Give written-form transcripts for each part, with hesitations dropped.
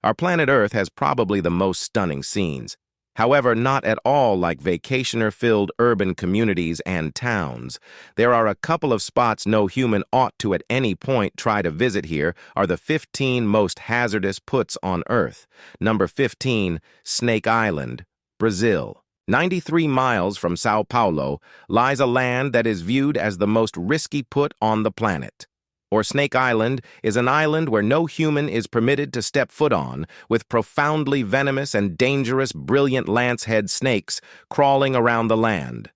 Our planet Earth has probably the most stunning scenes. However, not at all like vacationer-filled urban communities and towns. There are a couple of spots no human ought to at any point try to visit. Here are the 15 most hazardous puts on Earth. Number 15, Snake Island, Brazil. 93 miles from Sao Paulo lies a land that is viewed as the most risky put on the planet. Or Snake Island is an island where no human is permitted to step foot on, with profoundly venomous and dangerous brilliant lance-head snakes crawling around the land.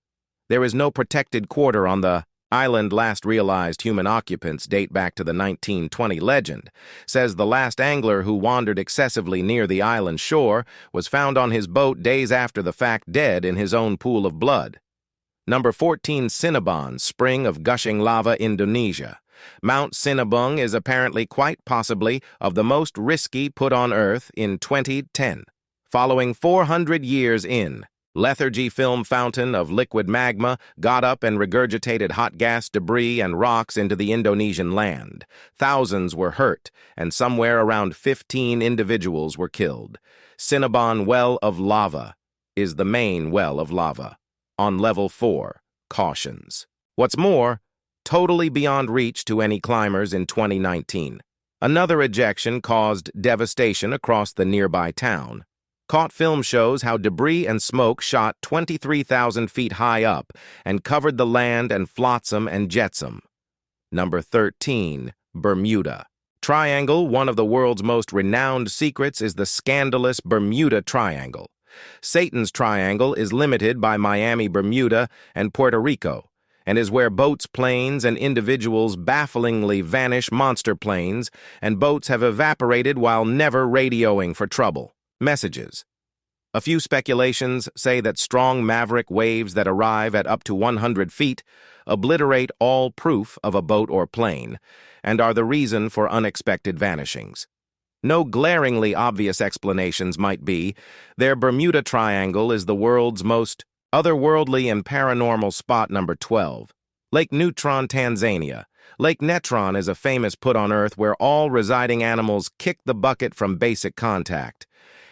There is no protected quarter on the island. Last realized human occupants date back to the 1920 legend. Says the last angler who wandered excessively near the island shore was found on his boat days after the fact, dead in his own pool of blood. Number 14, Sinabung, spring of gushing lava, Indonesia. Mount Sinabung is apparently quite possibly of the most risky put on Earth in 2010. Following 400 years in, lethargy film fountain of liquid magma got up and regurgitated hot gas, debris, and rocks into the Indonesian land. Thousands were hurt, and somewhere around 15 individuals were killed. Sinabung Well of Lava is the main well of lava. On level 4, cautions. What's more, totally beyond reach to any climbers in 2019. Another ejection caused devastation across the nearby town. Caught film shows how debris and smoke shot 23,000 feet high up and covered the land and flotsam and jetsam. Number 13, Bermuda. Triangle, one of the world's most renowned secrets, is the scandalous Bermuda Triangle. Satan's Triangle is limited by Miami, Bermuda, and Puerto Rico, and is where boats, planes, and individuals bafflingly vanish. Monster planes and boats have evaporated while never radioing for trouble messages. A few speculations say that strong maverick waves that arrive at up to 100 feet obliterate all proof of a boat or plane and are the reason for unexpected vanishings. No glaringly obvious explanations might be their Bermuda Triangle is the world's most otherworldly and paranormal spot. Number 12, Lake Neutron, Tanzania. Lake Netron is a famous put on Earth where all residing animals kick the bucket from basic contact,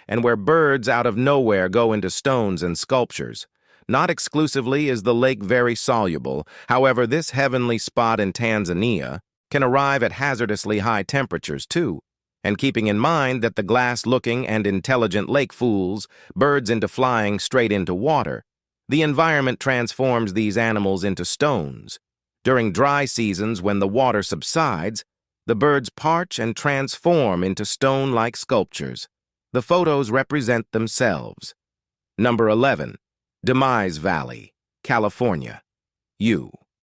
and where birds out of nowhere go into stones and sculptures. Not exclusively is the lake very soluble. However, this heavenly spot in Tanzania can arrive at hazardously high temperatures too. And keeping in mind that the glass-looking and intelligent lake fools birds into flying straight into water, the environment transforms these animals into stones. During dry seasons, when the water subsides, the birds parch and transform into stone-like sculptures. The photos represent themselves. Number 11, Demise Valley, California.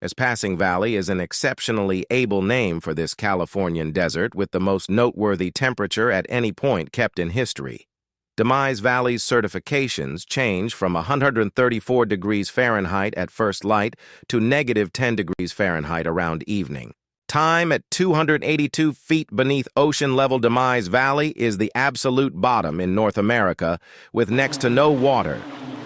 As Passing Valley is an exceptionally able name for this Californian desert with the most noteworthy temperature at any point kept in history. Demise Valley's certifications change from 134 degrees Fahrenheit at first light to negative 10 degrees Fahrenheit around evening. Time at 282 feet beneath ocean level. Demise Valley is the absolute bottom in North America, with next to no water.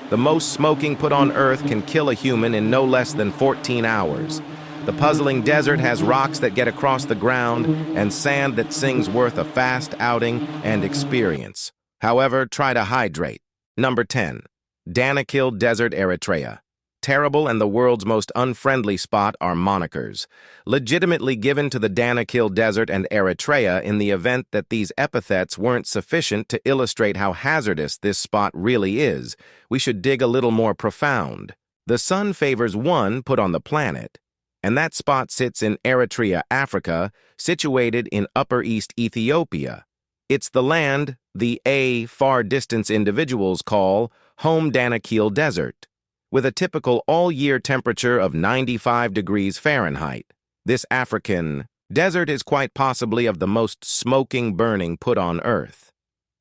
The most smoking put on Earth can kill a human in no less than 14 hours. The puzzling desert has rocks that get across the ground and sand that sings, worth a fast outing and experience. However, try to hydrate. Number 10, Danakil Desert, Eritrea. Terrible and the world's most unfriendly spot are monikers, legitimately given to the Danakil Desert and Eritrea in the event that these epithets weren't sufficient to illustrate how hazardous this spot really is. We should dig a little more profound. The sun favors one put on the planet, and that spot sits in Eritrea, Africa, situated in Upper East Ethiopia. It's the land the far-distance individuals call home. Danakil Desert, with a typical all-year temperature of 95 degrees Fahrenheit. This African desert is quite possibly of the most smoking, burning put on Earth.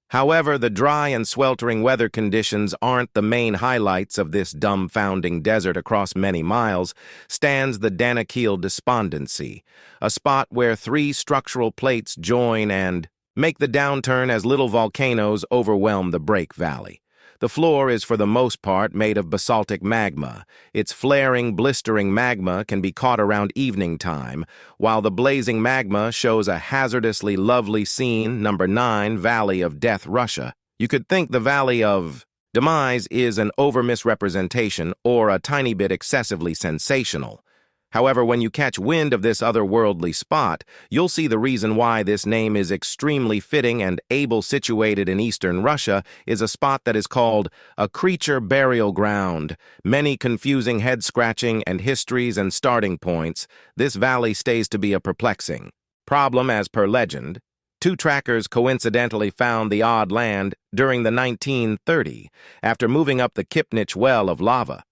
However, the dry and sweltering weather conditions aren't the main highlights of this dumbfounding desert. Across many miles stands the Danakil Despondency, a spot where 3 structural plates join and make the downturn as little volcanoes overwhelm the Break Valley. The floor is for the most part made of basaltic magma. Its flaring, blistering magma can be caught around evening time, while the blazing magma shows a hazardously lovely scene, number 9, Valley of Death, Russia. You could think the Valley of Demise is an over-misrepresentation or a tiny bit excessively sensational. However, when you catch wind of this otherworldly spot, you'll see the reason why this name is extremely fitting and able. Situated in eastern Russia is a spot that is called a creature burial ground. Many confusing head-scratching and histories and starting points, this valley stays to be a perplexing problem as per legend. Two trackers coincidentally found the odd land during the 1930s after moving up the Kipnich well of lava.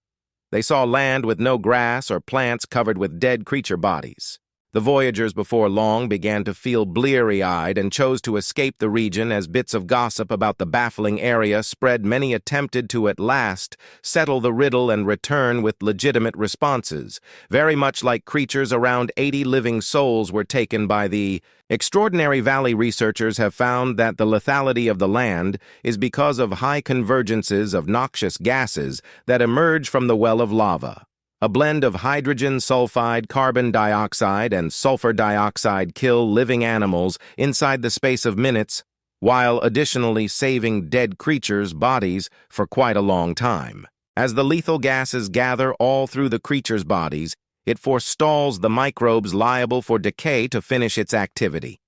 They saw land with no grass or plants covered with dead creature bodies. The voyagers before long began to feel bleary-eyed and chose to escape the region as bits of gossip about the baffling area spread. Many attempted to at last settle the riddle and return with legitimate responses. Very much like creatures, around 80 living souls were taken by the extraordinary valley. Researchers have found that the lethality of the land is because of high convergences of noxious gases that emerge from the well of lava. A blend of hydrogen sulfide, carbon dioxide, and sulfur dioxide kill living animals inside the space of minutes, while additionally saving dead creatures' bodies for quite a long time. As the lethal gases gather all through the creatures' bodies, it forestalls the microbes liable for decay to finish its activity.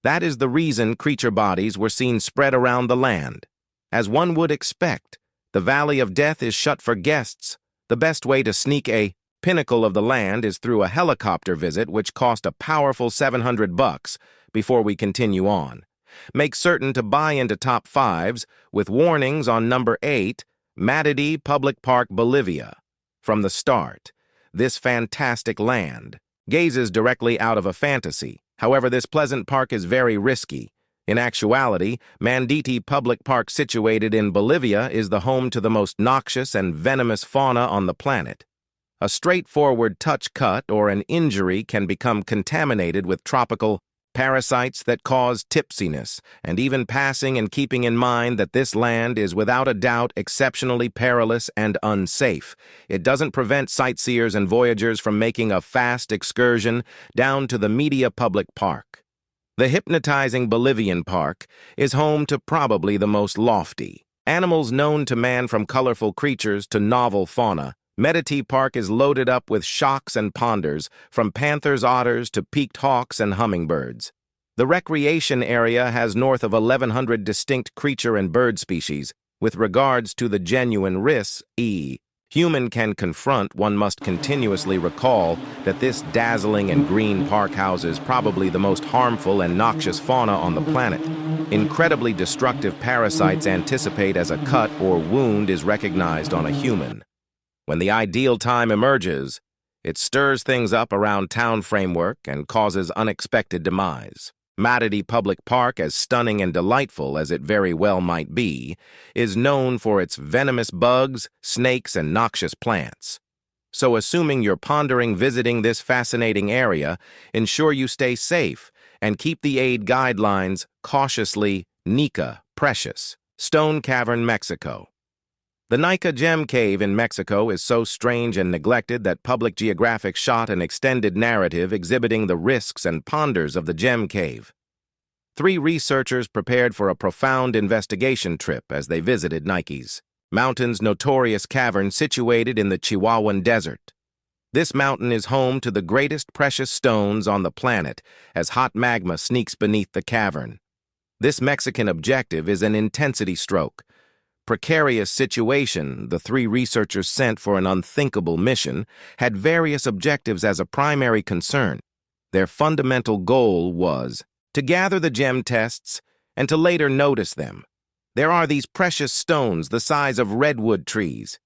That is the reason creature bodies were seen spread around the land. As one would expect, the Valley of Death is shut for guests. The best way to sneak a pinnacle of the land is through a helicopter visit, which cost a powerful $700 before we continue on. Make certain to buy into top 5s with warnings on number 8, Mady Public Park, Bolivia. From the start, this fantastic land gazes directly out of a fantasy. However, this pleasant park is very risky. In actuality, Mady Public Park, situated in Bolivia, is the home to the most noxious and venomous fauna on the planet. A straightforward touch cut or an injury can become contaminated with tropical parasites that cause tipsiness, and even passing. And keeping in mind that this land is without a doubt exceptionally perilous and unsafe, it doesn't prevent sightseers and voyagers from making a fast excursion down to the Mady Public Park. The hypnotizing Bolivian park is home to probably the most lofty animals known to man, from colorful creatures to novel fauna. Mady Park is loaded up with shocks and ponders, from panthers, otters to peaked hawks and hummingbirds. The recreation area has north of 1,100 distinct creature and bird species. With regards to the genuine risks human can confront, one must continuously recall that this dazzling and green park houses probably the most harmful and noxious fauna on the planet. Incredibly destructive parasites anticipate as a cut or wound is recognized on a human. When the ideal time emerges, it stirs things up around town framework and causes unexpected demise. Mady Public Park, as stunning and delightful as it very well might be, is known for its venomous bugs, snakes, and noxious plants. So, assuming you're pondering visiting this fascinating area, ensure you stay safe and keep the aid guidelines cautiously. Nika, Precious Stone Cavern, Mexico. The Nika Gem Cave in Mexico is so strange and neglected that Public Geographic shot an extended narrative exhibiting the risks and ponders of the Gem Cave. 3 researchers prepared for a profound investigation trip as they visited Nike's Mountain's notorious cavern situated in the Chihuahuan Desert. This mountain is home to the greatest precious stones on the planet as hot magma sneaks beneath the cavern. This Mexican objective is an intensity stroke. Precarious situation, the 3 researchers sent for an unthinkable mission had various objectives as a primary concern. Their fundamental goal was to gather the gem tests and to later notice them. There are these precious stones the size of redwood trees.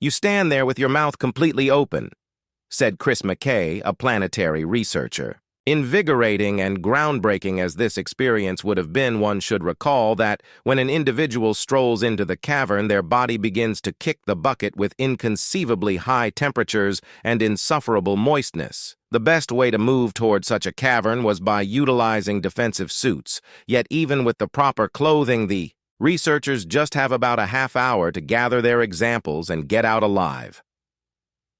You stand there with your mouth completely open, said Chris McKay, a planetary researcher. Invigorating and groundbreaking as this experience would have been, one should recall that when an individual strolls into the cavern, their body begins to kick the bucket with inconceivably high temperatures and insufferable moistness. The best way to move toward such a cavern was by utilizing defensive suits, yet even with the proper clothing, the Researchers just have about a half hour to gather their examples and get out alive.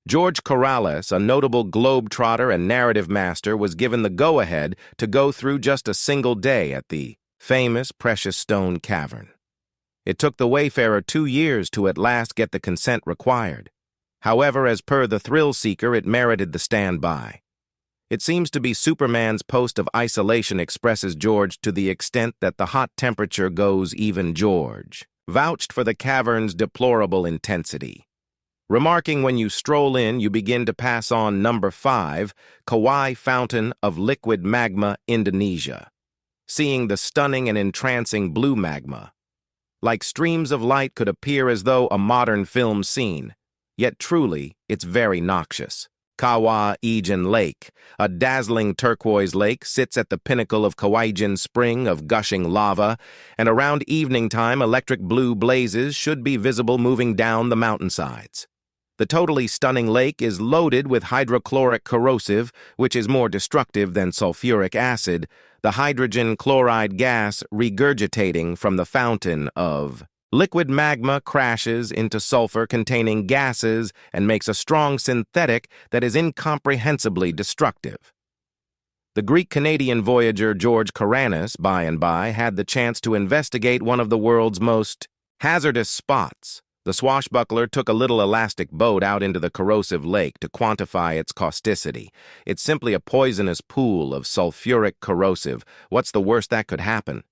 George Corrales, a notable globetrotter and narrative master, was given the go-ahead to go through just a single day at the famous Precious Stone Cavern. It took the wayfarer 2 years to at last get the consent required. However, as per the thrill-seeker, it merited the standby. It seems to be Superman's post of isolation expresses George to the extent that the hot temperature goes even George, vouched for the cavern's deplorable intensity. Remarking when you stroll in, you begin to pass on number 5, Kawai Fountain of Liquid Magma, Indonesia, seeing the stunning and entrancing blue magma. Like streams of light could appear as though a modern film scene, yet truly, it's very noxious. Kawa Ijen Lake, a dazzling turquoise lake, sits at the pinnacle of Kawaijin Spring of gushing lava, and around evening time electric blue blazes should be visible moving down the mountainsides. The totally stunning lake is loaded with hydrochloric corrosive, which is more destructive than sulfuric acid, the hydrogen chloride gas regurgitating from the fountain of liquid magma crashes into sulfur-containing gases and makes a strong synthetic that is incomprehensibly destructive. The Greek-Canadian voyager George Corrales, by and by, had the chance to investigate one of the world's most hazardous spots. The swashbuckler took a little elastic boat out into the corrosive lake to quantify its causticity. It's simply a poisonous pool of sulfuric corrosive. What's the worst that could happen?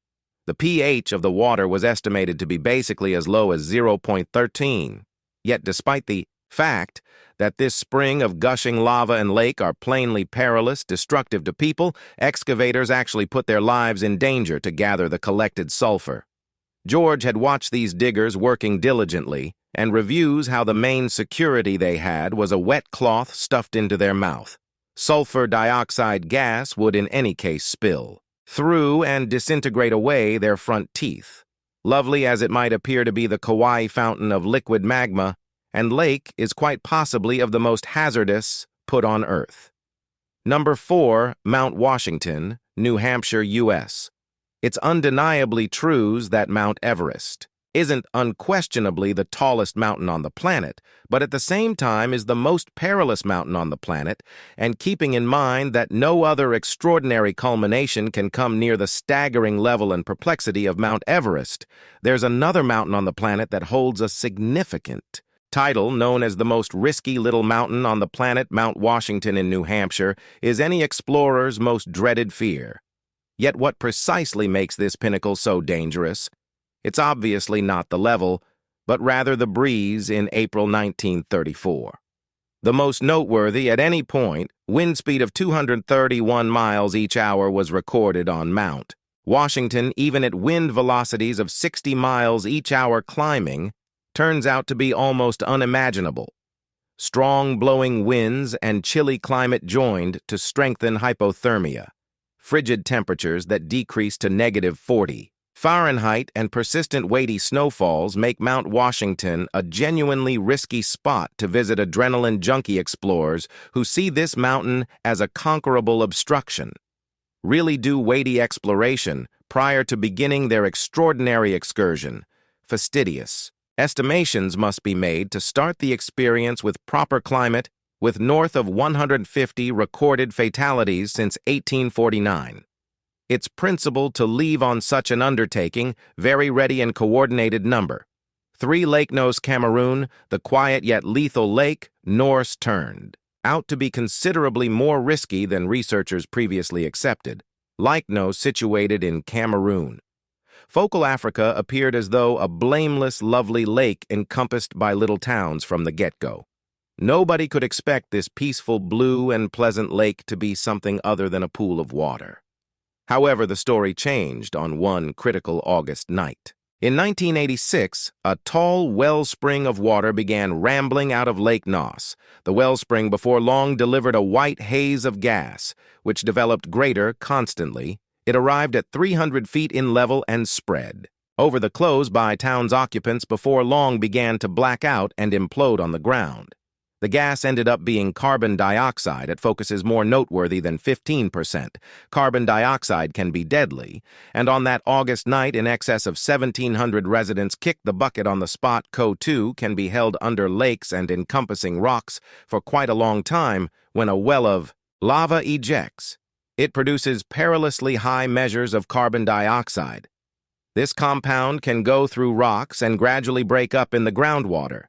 The pH of the water was estimated to be basically as low as 0.13. Yet despite the fact that this spring of gushing lava and lake are plainly perilous, destructive to people, excavators actually put their lives in danger to gather the collected sulfur. George had watched these diggers working diligently and reviews how the main security they had was a wet cloth stuffed into their mouth. Sulfur dioxide gas would in any case spill through and disintegrate away their front teeth. Lovely as it might appear to be the Kauai fountain of liquid magma, and lake is quite possibly of the most hazardous put on Earth. Number 4, Mount Washington, New Hampshire, U.S. It's undeniably true that Mount Everest isn't unquestionably the tallest mountain on the planet, but at the same time is the most perilous mountain on the planet, and keeping in mind that no other extraordinary culmination can come near the staggering level and perplexity of Mount Everest, there's another mountain on the planet that holds a significant title. Known as the most risky little mountain on the planet, Mount Washington in New Hampshire is any explorer's most dreaded fear. Yet what precisely makes this pinnacle so dangerous? It's obviously not the level, but rather the breeze in April 1934. The most noteworthy at any point, wind speed of 231 miles each hour was recorded on Mount Washington, even at wind velocities of 60 miles each hour climbing, turns out to be almost unimaginable. Strong blowing winds and chilly climate joined to strengthen hypothermia. Frigid temperatures that decrease to -40 Fahrenheit and persistent weighty snowfalls make Mount Washington a genuinely risky spot to visit adrenaline junkie explorers who see this mountain as a conquerable obstruction. Really do weighty exploration prior to beginning their extraordinary excursion. Fastidious estimations must be made to start the experience with proper climate, with north of 150 recorded fatalities since 1849. It's principle to leave on such an undertaking very ready and coordinated number. 3 Lake Nose, Cameroon, the quiet yet lethal lake, Norse turned out to be considerably more risky than researchers previously accepted. Lake Nose, situated in Cameroon. Focal Africa appeared as though a blameless, lovely lake encompassed by little towns from the get-go. Nobody could expect this peaceful, blue, and pleasant lake to be something other than a pool of water. However, the story changed on one critical August night. In 1986, a tall wellspring of water began rambling out of Lake Nose. The wellspring before long delivered a white haze of gas, which developed greater constantly. It arrived at 300 feet in level and spread over the close by town's occupants before long began to black out and implode on the ground. The gas ended up being carbon dioxide. It focuses more noteworthy than 15%. Carbon dioxide can be deadly, and on that August night, in excess of 1,700 residents kicked the bucket on the spot. CO2 can be held under lakes and encompassing rocks for quite a long time when a well of lava ejects. It produces perilously high measures of carbon dioxide. This compound can go through rocks and gradually break up in the groundwater.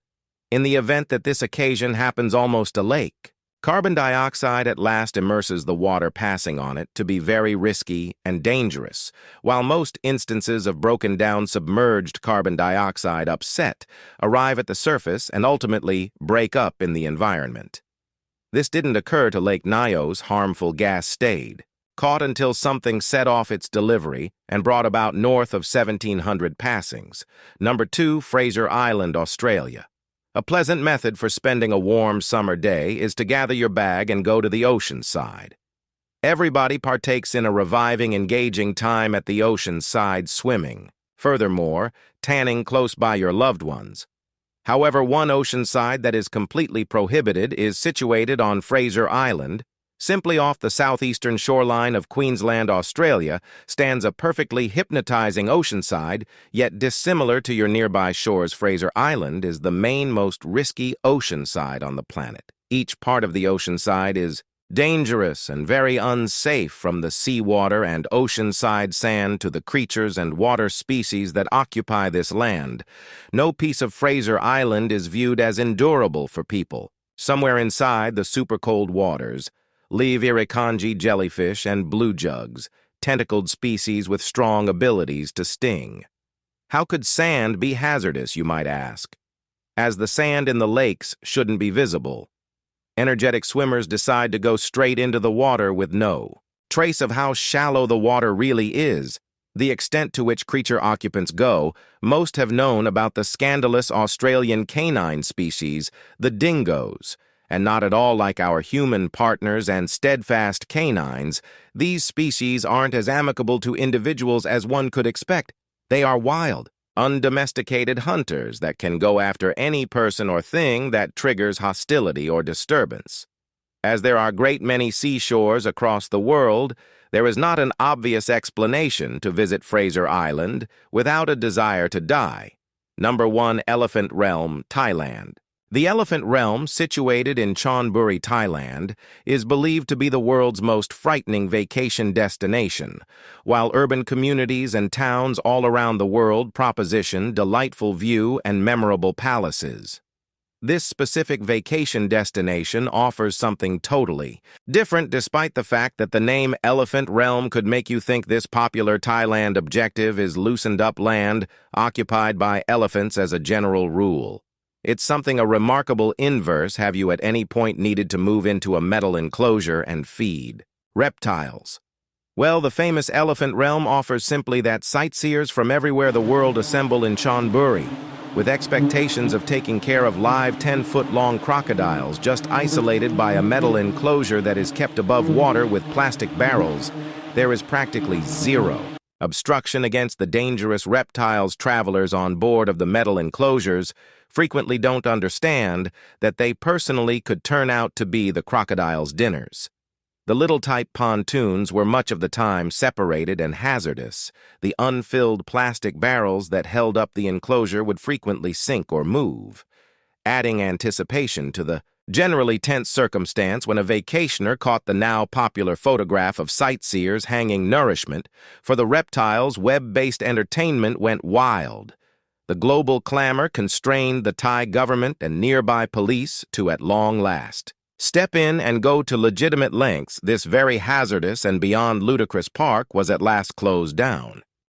In the event that this occasion happens almost a lake, carbon dioxide at last immerses the water passing on it to be very risky and dangerous, while most instances of broken down submerged carbon dioxide upset arrive at the surface and ultimately break up in the environment. This didn't occur to Lake Nyos. Harmful gas stayed, caught until something set off its delivery and brought about north of 1,700 passings. Number 2, Fraser Island, Australia. A pleasant method for spending a warm summer day is to gather your bag and go to the ocean side. Everybody partakes in a reviving, engaging time at the ocean side swimming. Furthermore, tanning close by your loved ones. However, one ocean side that is completely prohibited is situated on Fraser Island. Simply off the southeastern shoreline of Queensland, Australia, stands a perfectly hypnotizing oceanside, yet dissimilar to your nearby shores. Fraser Island is the main, most risky oceanside on the planet. Each part of the oceanside is dangerous and very unsafe, from the seawater and oceanside sand to the creatures and water species that occupy this land. No piece of Fraser Island is viewed as endurable for people. Somewhere inside the super-cold waters live irukandji jellyfish and blue jugs, tentacled species with strong abilities to sting. How could sand be hazardous, you might ask? As the sand in the lakes shouldn't be visible, energetic swimmers decide to go straight into the water with no trace of how shallow the water really is. The extent to which creature occupants go, most have known about the scandalous Australian canine species, the dingoes. And not at all like our human partners and steadfast canines, these species aren't as amicable to individuals as one could expect. They are wild, undomesticated hunters that can go after any person or thing that triggers hostility or disturbance. As there are a great many seashores across the world, there is not an obvious explanation to visit Fraser Island without a desire to die. Number 1, Elephant Realm, Thailand. The Elephant Realm, situated in Chonburi, Thailand, is believed to be the world's most frightening vacation destination, while urban communities and towns all around the world proposition delightful view and memorable palaces. This specific vacation destination offers something totally different, despite the fact that the name Elephant Realm could make you think this popular Thailand objective is loosened up land occupied by elephants as a general rule. It's something a remarkable inverse. Have you at any point needed to move into a metal enclosure and feed reptiles? Well, the famous Elephant Realm offers simply that. Sightseers from everywhere the world assemble in Chonburi, with expectations of taking care of live 10-foot-long crocodiles just isolated by a metal enclosure that is kept above water with plastic barrels. There is practically zero obstruction against the dangerous reptiles. Travelers on board of the metal enclosures frequently don't understand that they personally could turn out to be the crocodiles' dinners. The little type pontoons were much of the time separated and hazardous. The unfilled plastic barrels that held up the enclosure would frequently sink or move, adding anticipation to the generally tense circumstance when a vacationer caught the now popular photograph of sightseers hanging nourishment. For the reptiles, web-based entertainment went wild. The global clamor constrained the Thai government and nearby police to, at long last, step in and go to legitimate lengths. This very hazardous and beyond ludicrous park was at last closed down.